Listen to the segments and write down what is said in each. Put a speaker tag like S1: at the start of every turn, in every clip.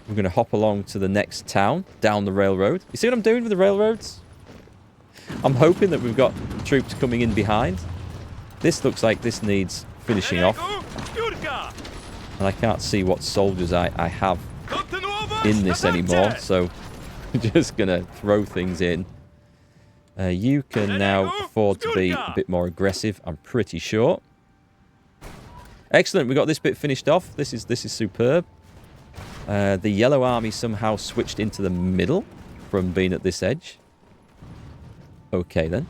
S1: We're going to hop along to the next town, down the railroad. You see what I'm doing with the railroads? I'm hoping that we've got troops coming in behind. This looks like this needs finishing off. And I can't see what soldiers I have in this anymore, so I'm just going to throw things in. You can now afford to be a bit more aggressive, I'm pretty sure. Excellent, we got this bit finished off. This is superb. The yellow army somehow switched into the middle from being at this edge. Okay, then.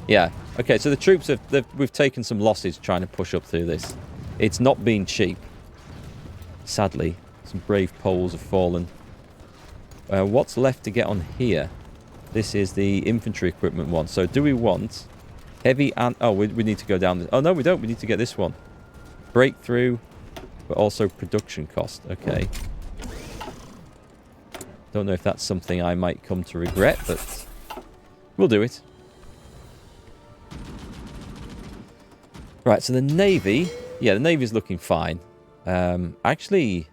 S1: Yeah, okay, so the troops, we've taken some losses trying to push up through this. It's not been cheap. Sadly, some brave Poles have fallen. What's left to get on here? This is the infantry equipment one. So do we want heavy and... Oh, we need to go down this. Oh, no, we don't. We need to get this one. Breakthrough, but also production cost. Okay. Don't know if that's something I might come to regret, but we'll do it. Right, so the Navy... Yeah, the Navy's looking fine. Actually,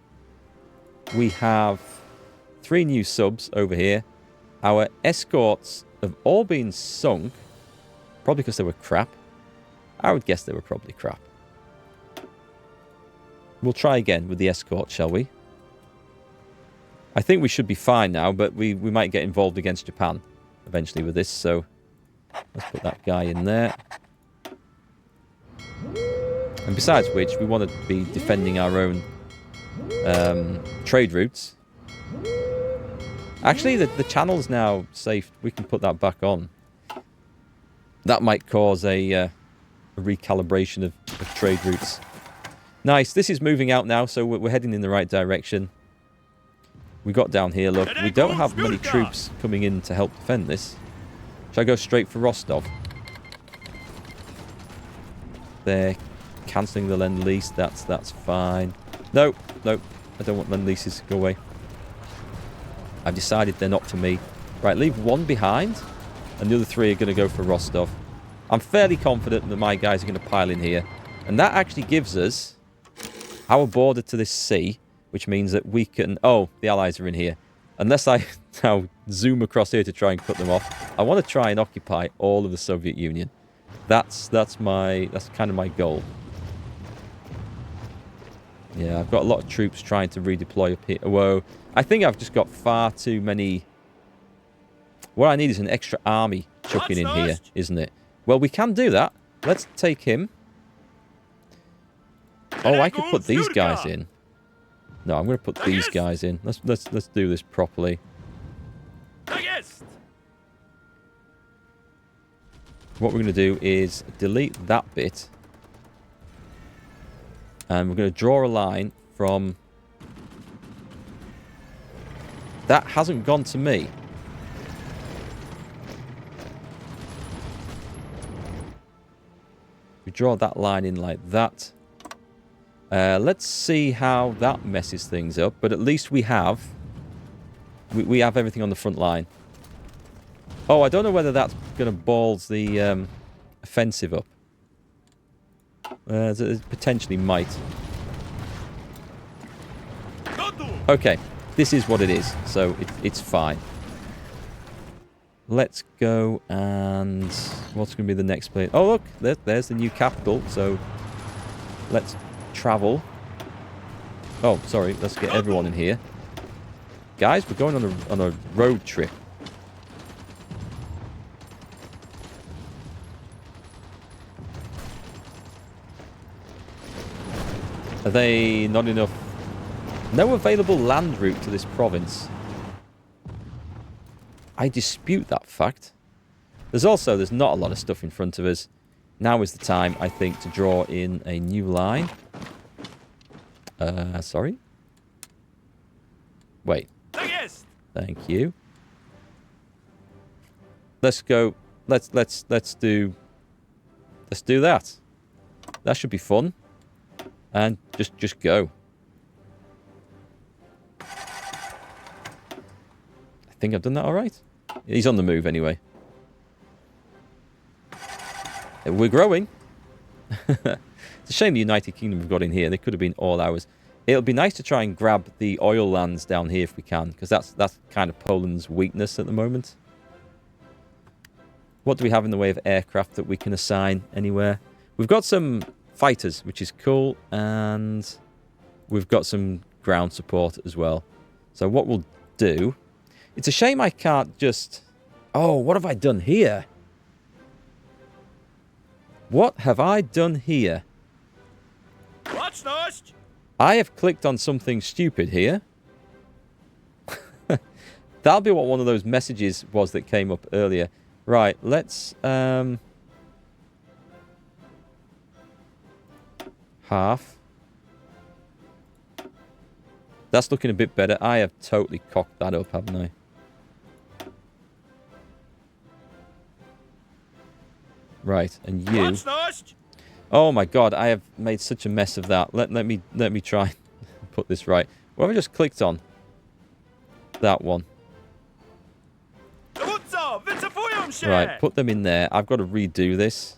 S1: we have 3 new subs over here. Our escorts have all been sunk. Probably because they were crap. I would guess they were probably crap. We'll try again with the escort, shall we? I think we should be fine now, but we might get involved against Japan eventually with this, so let's put that guy in there. And besides which, we want to be defending our own trade routes. Actually, the channel's now safe. We can put that back on. That might cause a recalibration of trade routes. Nice. This is moving out now, so we're heading in the right direction. We got down here, look. We don't have many troops coming in to help defend this. Shall I go straight for Rostov? They're cancelling the Lend-Lease. That's fine. No, I don't want Lend-Leases. Go away. I've decided they're not for me. Right, leave one behind, and the other 3 are going to go for Rostov. I'm fairly confident that my guys are going to pile in here. And that actually gives us our border to this sea, which means that we can... Oh, the Allies are in here. Unless I now zoom across here to try and cut them off, I want to try and occupy all of the Soviet Union. That's kind of my goal. Yeah, I've got a lot of troops trying to redeploy up here. Whoa. I think I've just got far too many... What I need is an extra army chucking in here, isn't it? Well, we can do that. Let's take him. Oh, I could put these guys in. No, I'm going to put these guys in. Let's do this properly. What we're going to do is delete that bit. And we're going to draw a line from... That hasn't gone to me. We draw that line in like that. Let's see how that messes things up. But at least we have... We have everything on the front line. Oh, I don't know whether that's going to balls the offensive up. It potentially might. Okay, this is what it is, so it's fine. Let's go and... What's going to be the next place? Oh, look, there's the new capital, so let's travel. Oh, sorry, let's get everyone in here. Guys, we're going on a road trip. Are they not enough? No available land route to this province. I dispute that fact. There's not a lot of stuff in front of us. Now is the time, I think, to draw in a new line. Sorry? Wait. Thank you. Let's go. Let's do that. That should be fun. And just go. I think I've done that all right. He's on the move anyway. We're growing. It's a shame the United Kingdom have got in here. They could have been all ours. It'll be nice to try and grab the oil lands down here if we can, because that's kind of Poland's weakness at the moment. What do we have in the way of aircraft that we can assign anywhere? We've got some fighters, which is cool, and we've got some ground support as well. So what we'll do... It's a shame I can't just... Oh, what have I done here? What have I done here? I have clicked on something stupid here. That'll be what one of those messages was that came up earlier. Right, let's... half. That's looking a bit better. I have totally cocked that up, haven't I? Right, and you... Oh my god, I have made such a mess of that. Let me try and put this right. What have I just clicked on? That one. Right, put them in there. I've got to redo this.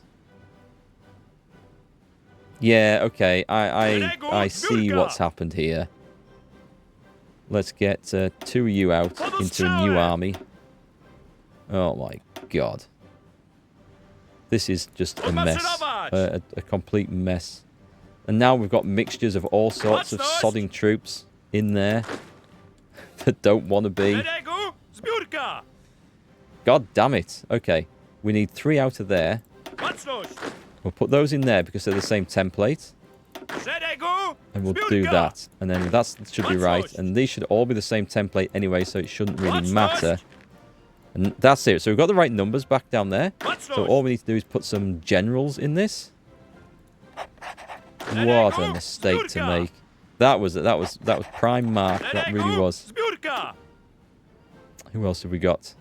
S1: Yeah, okay. I see what's happened here. Let's get 2 of you out into a new army. Oh my god. This is just a mess. A complete mess. And now we've got mixtures of all sorts of sodding troops in there that don't want to be. God damn it. Okay. We need 3 out of there. We'll put those in there because they're the same template. And we'll do that. And then that should be right. And these should all be the same template anyway, so it shouldn't really matter. And that's it. So we've got the right numbers back down there. So all we need to do is put some generals in this. What a mistake to make. That was prime mark. That really was. Who else have we got?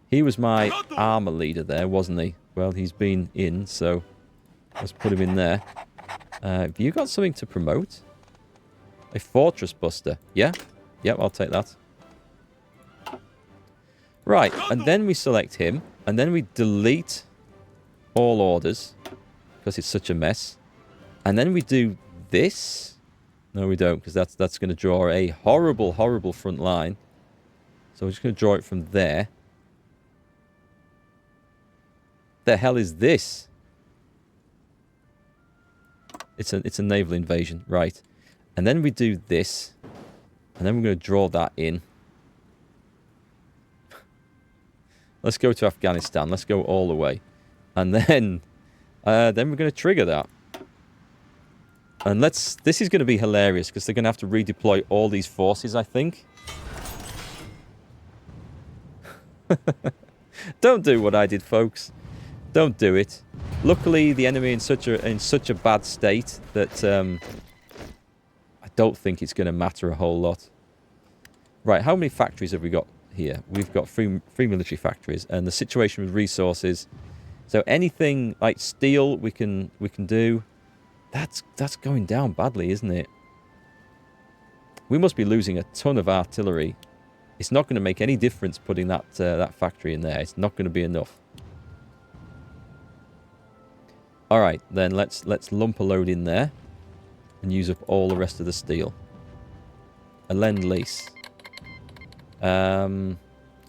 S1: He was my armor leader there, wasn't he? Well, he's been in, so let's put him in there. Have you got something to promote? A fortress buster. Yeah? Yep, I'll take that. Right, and then we select him, and then we delete all orders, because it's such a mess. And then we do this. No, we don't, because that's going to draw a horrible, horrible front line. So we're just going to draw it from there. The hell is this? It's a naval invasion, right? And then we do this, and then we're going to draw that in. Let's go to Afghanistan. Let's go all the way, and then we're going to trigger that. And this is going to be hilarious because they're going to have to redeploy all these forces, I think. Don't do what I did, folks. Don't do it. Luckily, the enemy in such a bad state that I don't think it's going to matter a whole lot. Right, how many factories have we got here? We've got three military factories, and the situation with resources. So anything like steel, we can do. That's going down badly, isn't it? We must be losing a ton of artillery. It's not going to make any difference putting that factory in there. It's not going to be enough. All right, then let's lump a load in there and use up all the rest of the steel. A lend-lease.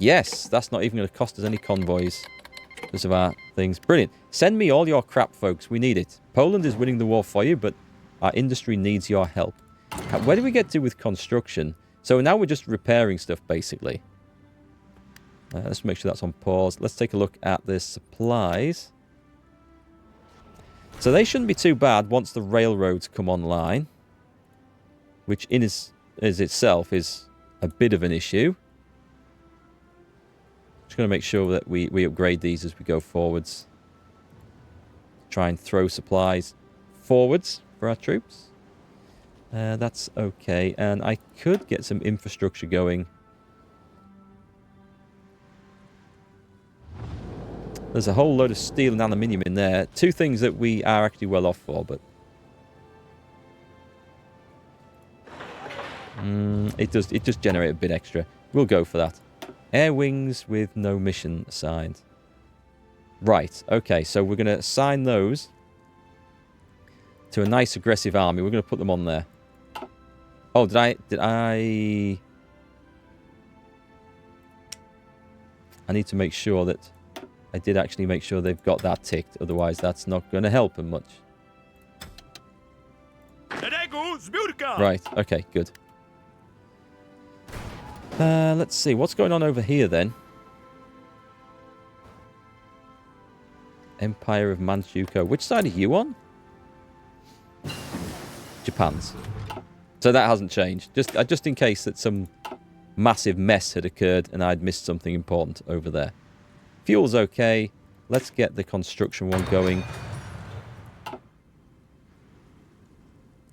S1: Yes, that's not even going to cost us any convoys because of our things. Brilliant. Send me all your crap, folks. We need it. Poland is winning the war for you, but our industry needs your help. Where do we get to with construction? So now we're just repairing stuff, basically. Let's make sure that's on pause. Let's take a look at the supplies. So they shouldn't be too bad once the railroads come online, which in as itself is a bit of an issue. Just going to make sure that we upgrade these as we go forwards. Try and throw supplies forwards for our troops. That's okay. And I could get some infrastructure going. There's a whole load of steel and aluminium in there. Two things that we are actually well off for, but... it does generate a bit extra. We'll go for that. Air wings with no mission assigned. Right, okay, so we're going to assign those to a nice aggressive army. We're going to put them on there. Oh, did I... I need to make sure that I did actually make sure they've got that ticked. Otherwise, that's not going to help them much. Right, okay, good. Let's see. What's going on over here, then? Empire of Manchukuo. Which side are you on? Japan's. So that hasn't changed. Just in case that some massive mess had occurred and I'd missed something important over there. Fuel's okay. Let's get the construction one going.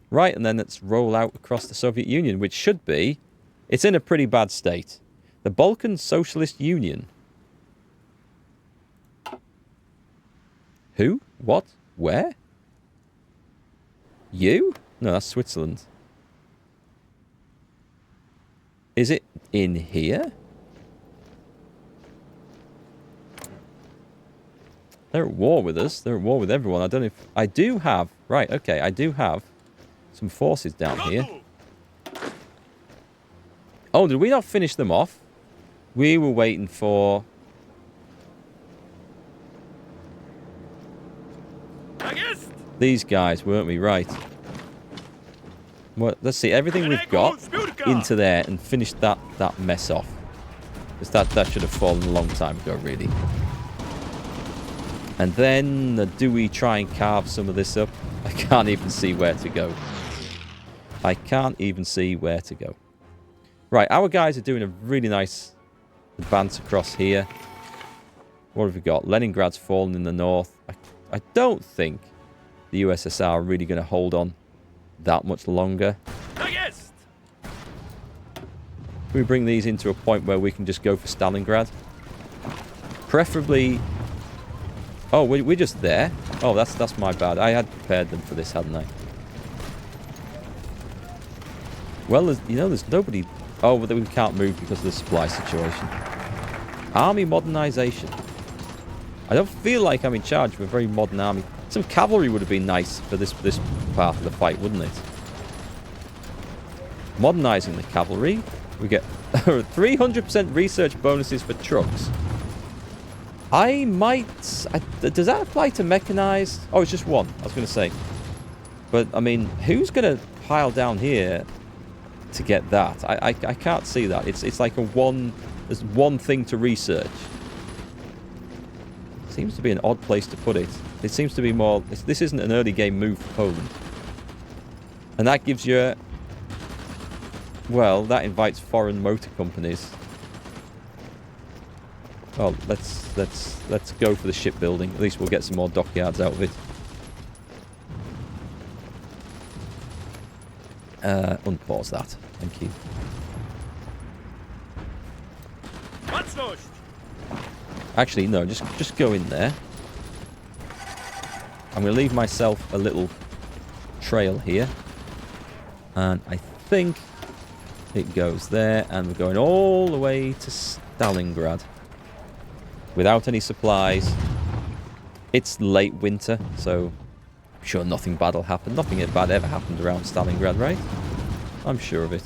S1: Right, and then let's roll out across the Soviet Union, which should be... It's in a pretty bad state. The Balkan Socialist Union. Who? What? Where? You? No, that's Switzerland. Is it in here? They're at war with us. They're at war with everyone. I don't know if... I do have... Right, okay. I do have some forces down here. Oh, did we not finish them off? We were waiting for... these guys, weren't we? Right. Well, let's see. Everything we've got into there and finish that mess off. Because that should have fallen a long time ago, really. And then, do we try and carve some of this up? I can't even see where to go. I can't even see where to go. Right, our guys are doing a really nice advance across here. What have we got? Leningrad's fallen in the north. I don't think the USSR are really going to hold on that much longer. Can we bring these into a point where we can just go for Stalingrad? Preferably... Oh, we're just there? Oh, that's my bad. I had prepared them for this, hadn't I? Well, there's nobody... Oh, but we can't move because of the supply situation. Army modernization. I don't feel like I'm in charge of a very modern army. Some cavalry would have been nice for this part of the fight, wouldn't it? Modernizing the cavalry. We get 300% research bonuses for trucks. I might... does that apply to mechanized? Oh, it's just one, I was going to say. But, I mean, who's going to pile down here to get that? I can't see that. It's like there's one thing to research. Seems to be an odd place to put it. It seems to be more... This isn't an early game move for Poland. And that gives you... Well, that invites foreign motor companies. Well, let's go for the shipbuilding. At least we'll get some more dockyards out of it. Unpause that. Thank you. Actually, no, just go in there. I'm going to leave myself a little trail here. And I think it goes there. And we're going all the way to Stalingrad. Without any supplies. It's late winter, so I'm sure nothing bad will happen. Nothing bad ever happened around Stalingrad, right? I'm sure of it.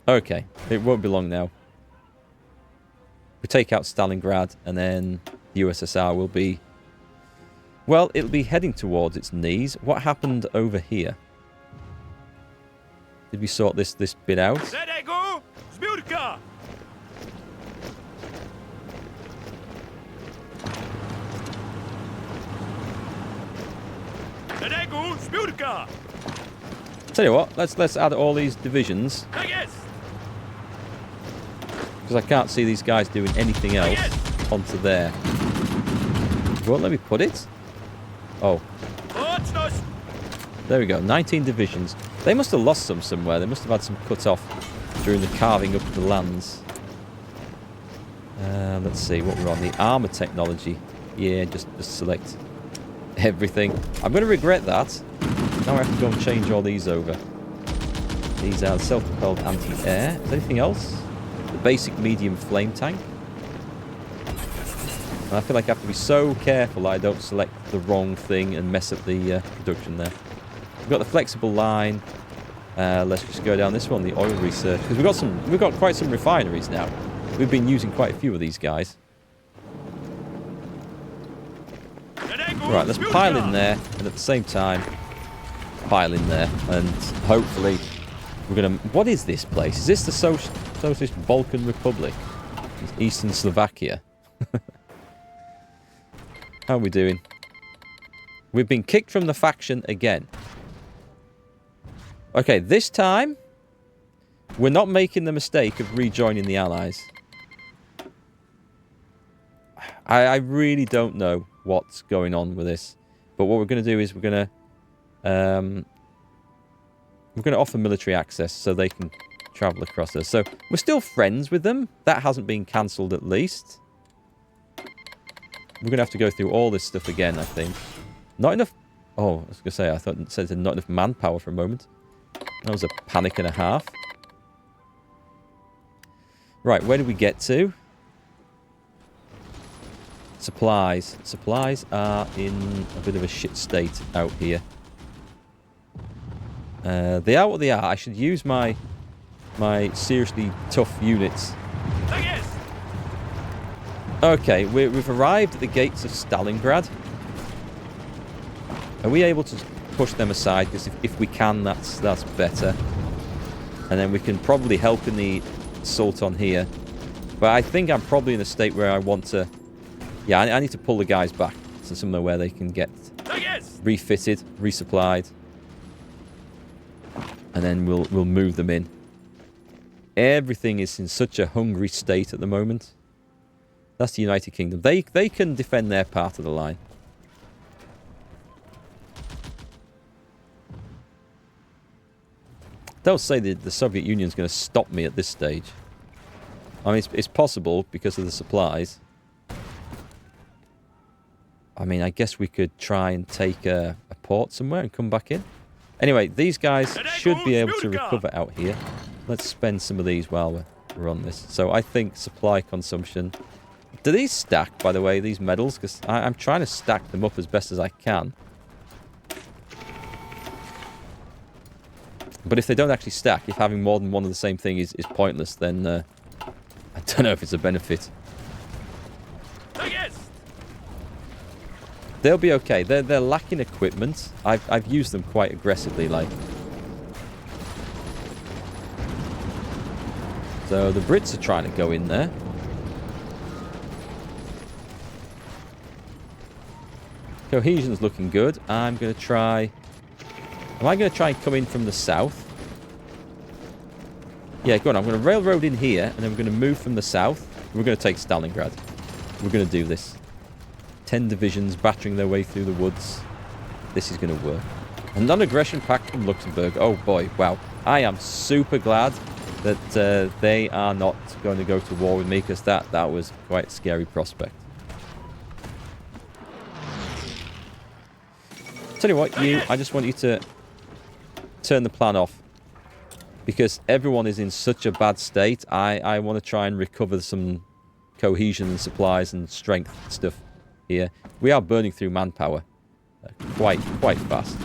S1: Okay, it won't be long now. We take out Stalingrad, and then the USSR will be... Well, it'll be heading towards its knees. What happened over here? Did we sort this bit out? Tell you what, let's add all these divisions. Because I can't see these guys doing anything else onto there. Won't let me put it? Oh. There we go, 19 divisions. They must have lost some somewhere. They must have had some cut off during the carving up of the lands. Let's see what we're on. The armour technology. Yeah, just select everything. I'm going to regret that. Now I have to go and change all these over. These are self-propelled anti-air. Is there anything else? The basic medium flame tank. And I feel like I have to be so careful that I don't select the wrong thing and mess up the production there. We've got the flexible line. Let's just go down this one, the oil research, because we've got quite some refineries now. We've been using quite a few of these guys. Right, let's pile in there, and at the same time, pile in there, and hopefully we're gonna. What is this place? Is this the Socialist Balkan Republic? It's Eastern Slovakia. How are we doing? We've been kicked from the faction again. Okay, this time, we're not making the mistake of rejoining the Allies. I really don't know what's going on with this. But what we're going to do is we're going to offer military access so they can travel across us. So we're still friends with them. That hasn't been cancelled at least. We're going to have to go through all this stuff again, I think. Not enough... Oh, I was going to say, I thought it said not enough manpower for a moment. That was a panic and a half. Right, where did we get to? Supplies. Supplies are in a bit of a shit state out here. They are what they are. I should use my seriously tough units. Okay, we've arrived at the gates of Stalingrad. Are we able to push them aside? Because if we can, that's better. And then we can probably help in the assault on here. But I think I'm probably in a state where I want to... Yeah, I need to pull the guys back to somewhere where they can get refitted, resupplied. And then we'll move them in. Everything is in such a hungry state at the moment. That's the United Kingdom. They can defend their part of the line. Don't say that the Soviet Union's going to stop me at this stage. I mean, it's possible because of the supplies. I mean, I guess we could try and take a port somewhere and come back in. Anyway, these guys should be able to recover out here. Let's spend some of these while we're on this. So I think supply consumption... Do these stack, by the way, these medals? Because I'm trying to stack them up as best as I can. But if they don't actually stack, if having more than one of the same thing is pointless, then I don't know if it's a benefit. They'll be okay. They're lacking equipment. I've used them quite aggressively, like. So the Brits are trying to go in there. Cohesion's looking good. I'm going to try... Am I going to try and come in from the south? Yeah, go on. I'm going to railroad in here, and then we're going to move from the south. We're going to take Stalingrad. We're going to do this. 10 divisions battering their way through the woods. This is going to work. A non-aggression pact from Luxembourg. Oh boy, wow. I am super glad that they are not going to go to war with me, because that was quite a scary prospect. Tell you what, I just want you to turn the plan off. Because everyone is in such a bad state, I want to try and recover some cohesion and supplies and strength stuff here. We are burning through manpower quite fast.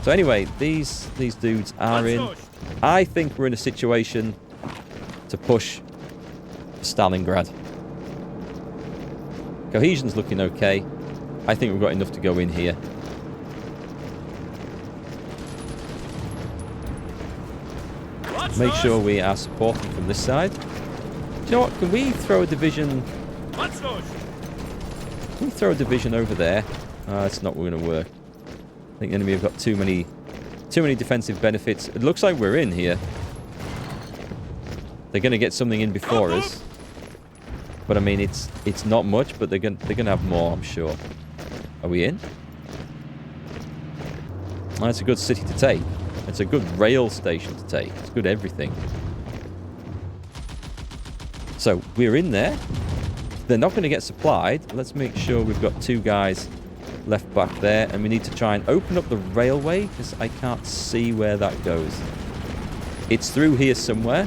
S1: So anyway, these dudes are in. I think we're in a situation to push Stalingrad. Cohesion's looking okay. I think we've got enough to go in here. Make sure we are supporting from this side. Do you know what? Can we throw a division... Can we throw a division over there? It's not going to work. I think the enemy have got too many defensive benefits. It looks like we're in here. They're going to get something in before us. But I mean, it's not much, but they're going to have more, I'm sure. Are we in? Oh, it's a good city to take. It's a good rail station to take. It's good everything. So, we're in there. They're not going to get supplied. Let's make sure we've got 2 guys left back there. And we need to try and open up the railway, because I can't see where that goes. It's through here somewhere.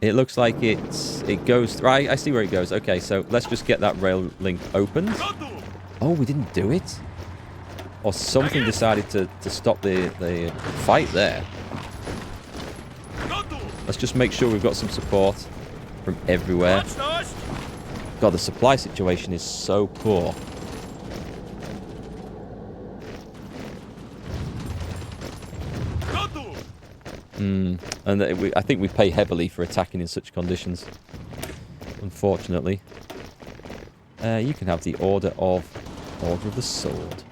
S1: It looks like it goes... Right, I see where it goes. Okay, so let's just get that rail link opened. Oh, we didn't do it? Or something decided to stop the fight there. Let's just make sure we've got some support from everywhere. God, the supply situation is so poor. And I think we pay heavily for attacking in such conditions. Unfortunately. You can have the Order of the Sword.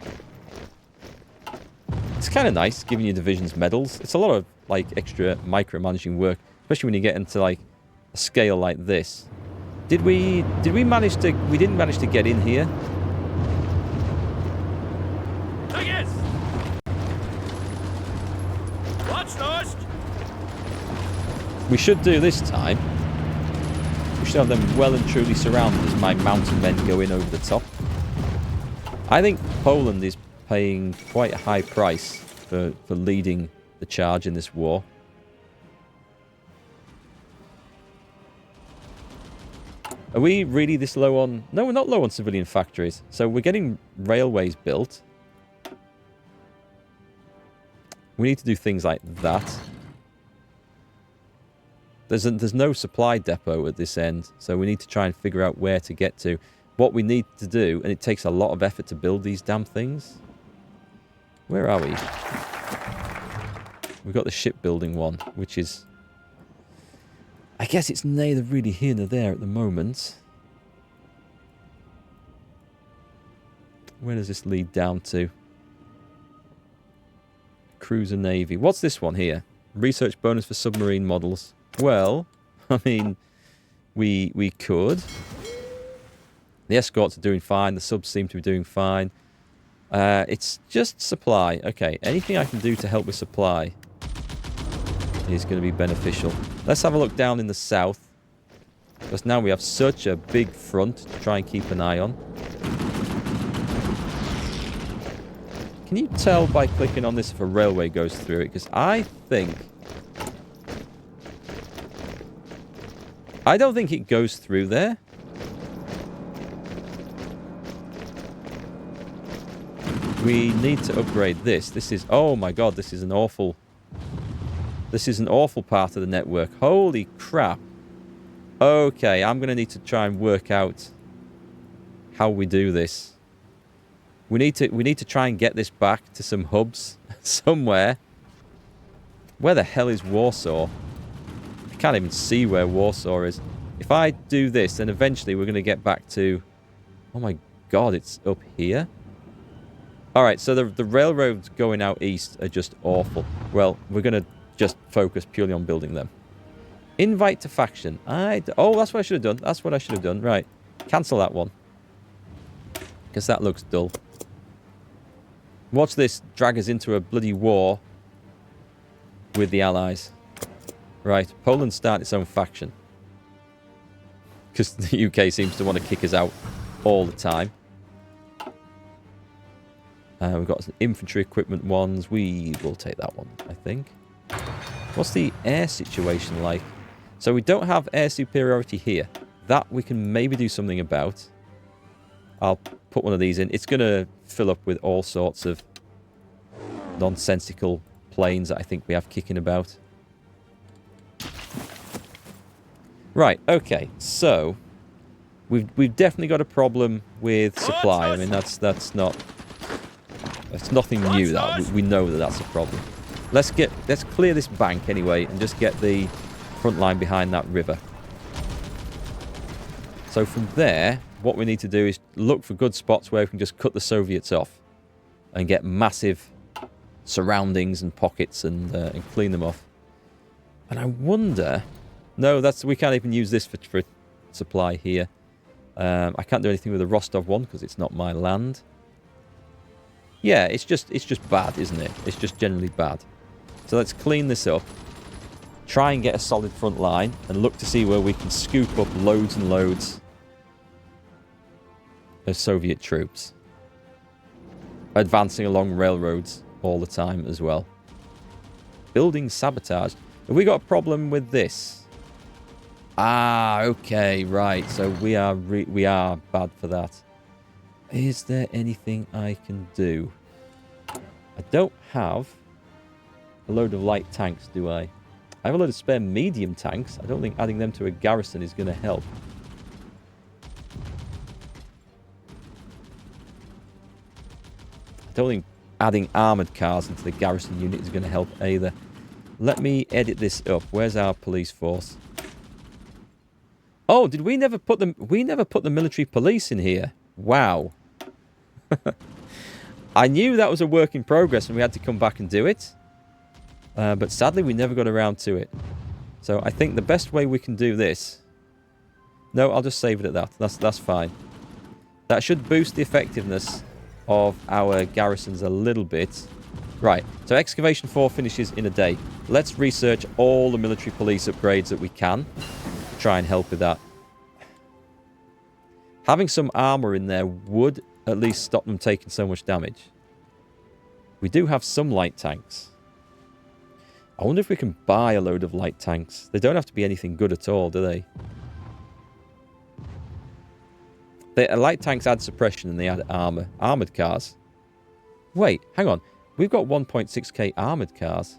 S1: It's kind of nice giving your divisions medals. It's a lot of like extra micromanaging work, especially when you get into like a scale like this. Did we manage to... We didn't manage to get in here. We should do this time. We should have them well and truly surrounded as my mountain men go in over the top. I think Poland is paying quite a high price for leading the charge in this war. Are we really this low on... No, we're not low on civilian factories. So we're getting railways built. We need to do things like that. There's no supply depot at this end, so we need to try and figure out where to get to. What we need to do, and it takes a lot of effort to build these damn things. Where are we? We've got the shipbuilding one, which is... I guess it's neither really here nor there at the moment. Where does this lead down to? Cruiser Navy. What's this one here? Research bonus for submarine models. Well, I mean, we could. The escorts are doing fine. The subs seem to be doing fine. It's just supply. Okay, anything I can do to help with supply is going to be beneficial. Let's have a look down in the south. Because now we have such a big front to try and keep an eye on. Can you tell by clicking on this if a railway goes through it? Because I don't think it goes through there. We need to upgrade this. This is... Oh my god, this is an awful... This is an awful part of the network. Holy crap. Okay, I'm going to need to try and work out how we do this. We need to try and get this back to some hubs somewhere. Where the hell is Warsaw? I can't even see where Warsaw is. If I do this, then eventually we're going to get back to... Oh my god, it's up here? Alright, so the railroads going out east are just awful. Well, we're going to just focus purely on building them. Invite to faction. Oh, that's what I should have done. That's what I should have done. Right. Cancel that one. Because that looks dull. Watch this drag us into a bloody war with the Allies. Right. Poland start its own faction. Because the UK seems to want to kick us out all the time. We've got some infantry equipment ones. We will take that one, I think. What's the air situation like? So we don't have air superiority here. That we can maybe do something about. I'll put one of these in. It's going to fill up with all sorts of nonsensical planes that I think we have kicking about. Right, okay. So we've definitely got a problem with supply. I mean, that's nothing new. That we know that that's a problem. Let's clear this bank anyway and just get the front line behind that river. So from there, what we need to do is look for good spots where we can just cut the Soviets off and get massive surroundings and pockets and clean them off. And I wonder... No, we can't even use this for supply here. I can't do anything with the Rostov one because it's not my land. Yeah, it's just bad, isn't it? It's just generally bad. So let's clean this up. Try and get a solid front line and look to see where we can scoop up loads and loads of Soviet troops. Advancing along railroads all the time as well. Building sabotage. Have we got a problem with this? Ah, okay, right. So we are bad for that. Is there anything I can do? I don't have a load of light tanks, do I? I have a load of spare medium tanks. I don't think adding them to a garrison is going to help. I don't think adding armoured cars into the garrison unit is going to help either. Let me edit this up. Where's our police force? Oh, did we never put them? We never put the military police in here. Wow. I knew that was a work in progress and we had to come back and do it. But sadly, we never got around to it. So I think the best way we can do this... No, I'll just save it at that. That's fine. That should boost the effectiveness of our garrisons a little bit. Right, so Excavation 4 finishes in a day. Let's research all the military police upgrades that we can. Try and help with that. Having some armour in there would at least stop them taking so much damage. We do have some light tanks. I wonder if we can buy a load of light tanks. They don't have to be anything good at all, do they? Light tanks add suppression and they add armour. Armoured cars. Wait, hang on. We've got 1.6k armoured cars.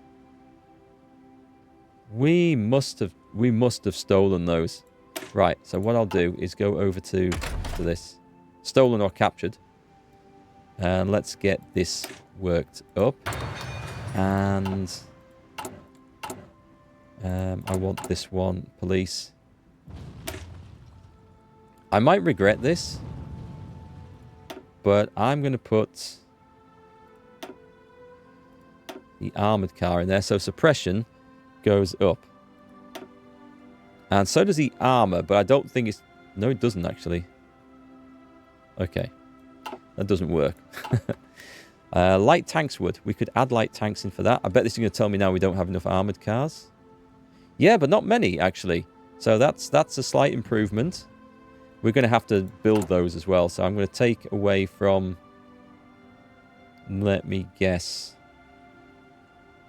S1: We must have stolen those. Right, so what I'll do is go over to this. Stolen or captured. And let's get this worked up. And I want this one. Police. I might regret this. But I'm going to put the armoured car in there. So suppression goes up. And so does the armour, but I don't think it's... No, it doesn't actually. Okay. That doesn't work. Light tanks would. We could add light tanks in for that. I bet this is going to tell me now we don't have enough armoured cars. Yeah, but not many, actually. So that's a slight improvement. We're going to have to build those as well. So I'm going to take away from... Let me guess.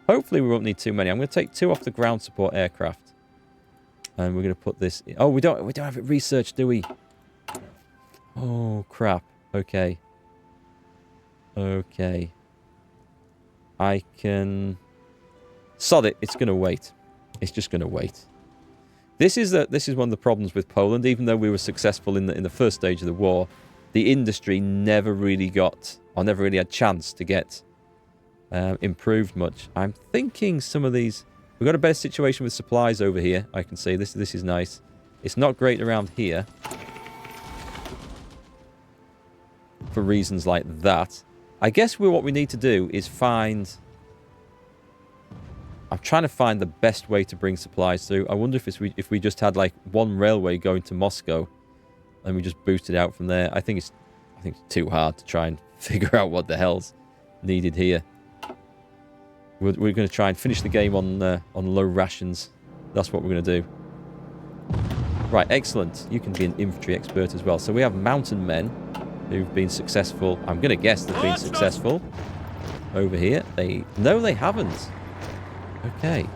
S1: Hopefully we won't need too many. I'm going to take 2 off the ground support aircraft. And we're going to put this... Oh, we don't have it researched, do we? Oh, crap. Okay. Okay. I can... Sod it. It's going to wait. It's just going to wait. This is one of the problems with Poland. Even though we were successful in the first stage of the war, the industry never really got... Or never really had a chance to get improved much. I'm thinking some of these... We've got a better situation with supplies over here. I can see this is nice. It's not great around here. For reasons like that. I guess what we need to do is find... I'm trying to find the best way to bring supplies through. I wonder if we just had like one railway going to Moscow and we just boosted out from there. I think it's too hard to try and figure out what the hell's needed here. We're going to try and finish the game on low rations. That's what we're going to do. Right, excellent. You can be an infantry expert as well. So we have mountain men who've been successful. I'm going to guess they've been successful over here. No, they haven't. Okay.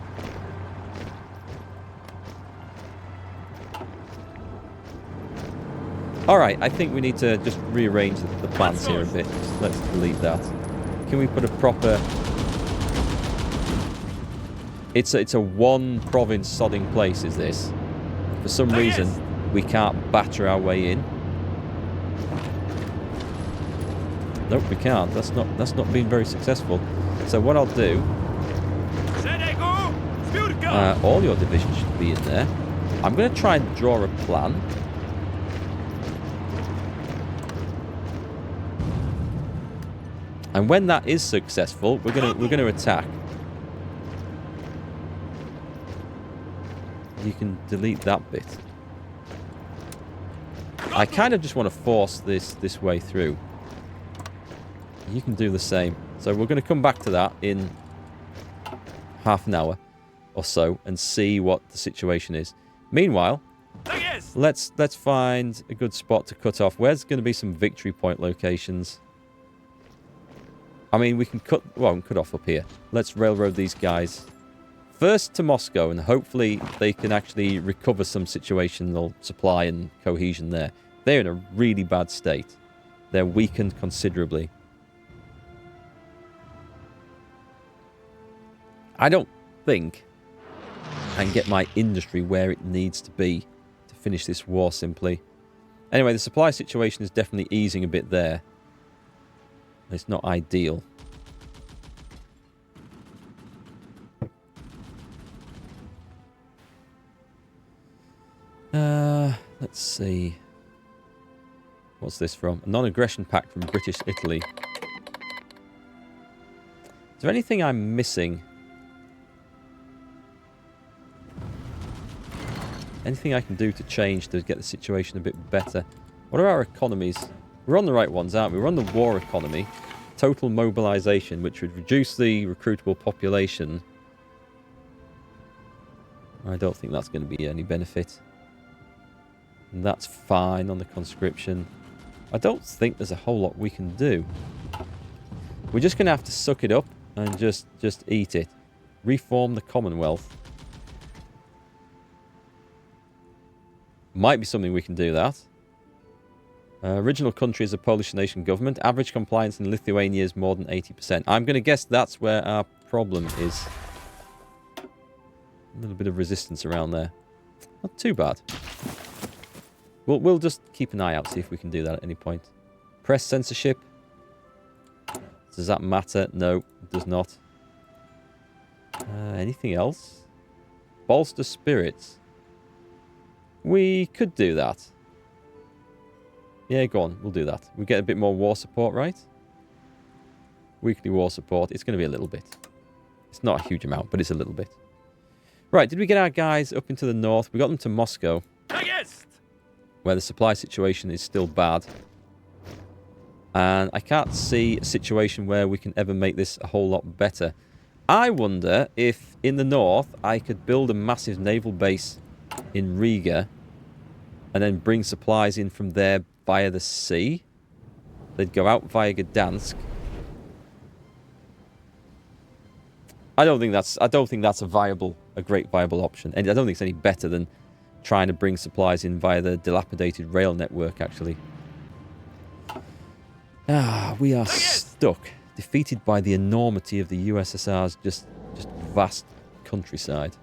S1: Alright, I think we need to just rearrange the plans here a bit. Let's delete that. Can we put a proper... It's a one province sodding place, is this? For some reason, we can't batter our way in. Nope, we can't. That's not been very successful. So what I'll do... all your divisions should be in there. I'm going to try and draw a plan. And when that is successful, we're going to attack. You can delete that bit. I kind of just want to force this way through. You can do the same. So we're going to come back to that in half an hour or so and see what the situation is. Meanwhile, let's find a good spot to cut off. Where's going to be some victory point locations? I mean, we can cut off up here. Let's railroad these guys First to Moscow, and hopefully they can actually recover some situational supply and cohesion there. They're in a really bad state. They're weakened considerably. I don't think I can get my industry where it needs to be to finish this war simply. Anyway, the supply situation is definitely easing a bit there. It's not ideal. Let's see. What's this from? A non-aggression pact from British Italy. Is there anything I'm missing? Anything I can do to change to get the situation a bit better? What are our economies? We're on the right ones, aren't we? We're on the war economy. Total mobilization, which would reduce the recruitable population. I don't think that's going to be any benefit. And that's fine on the conscription. I don't think there's a whole lot we can do. We're just going to have to suck it up and just eat it. Reform the Commonwealth. Might be something we can do that. Original country is a Polish nation government. Average compliance in Lithuania is more than 80%. I'm going to guess that's where our problem is. A little bit of resistance around there. Not too bad. We'll just keep an eye out, see if we can do that at any point. Press censorship. Does that matter? No, it does not. Anything else? Bolster spirits. We could do that. Yeah, go on. We'll do that. We get a bit more war support, right? Weekly war support. It's going to be a little bit. It's not a huge amount, but it's a little bit. Right, did we get our guys up into the north? We got them to Moscow, where the supply situation is still bad. And I can't see a situation where we can ever make this a whole lot better. I wonder if in the north I could build a massive naval base in Riga and then bring supplies in from there via the sea. They'd go out via Gdansk. I don't think that's a great viable option. And I don't think it's any better than trying to bring supplies in via the dilapidated rail network, actually. We are stuck, defeated by the enormity of the USSR's just vast countryside.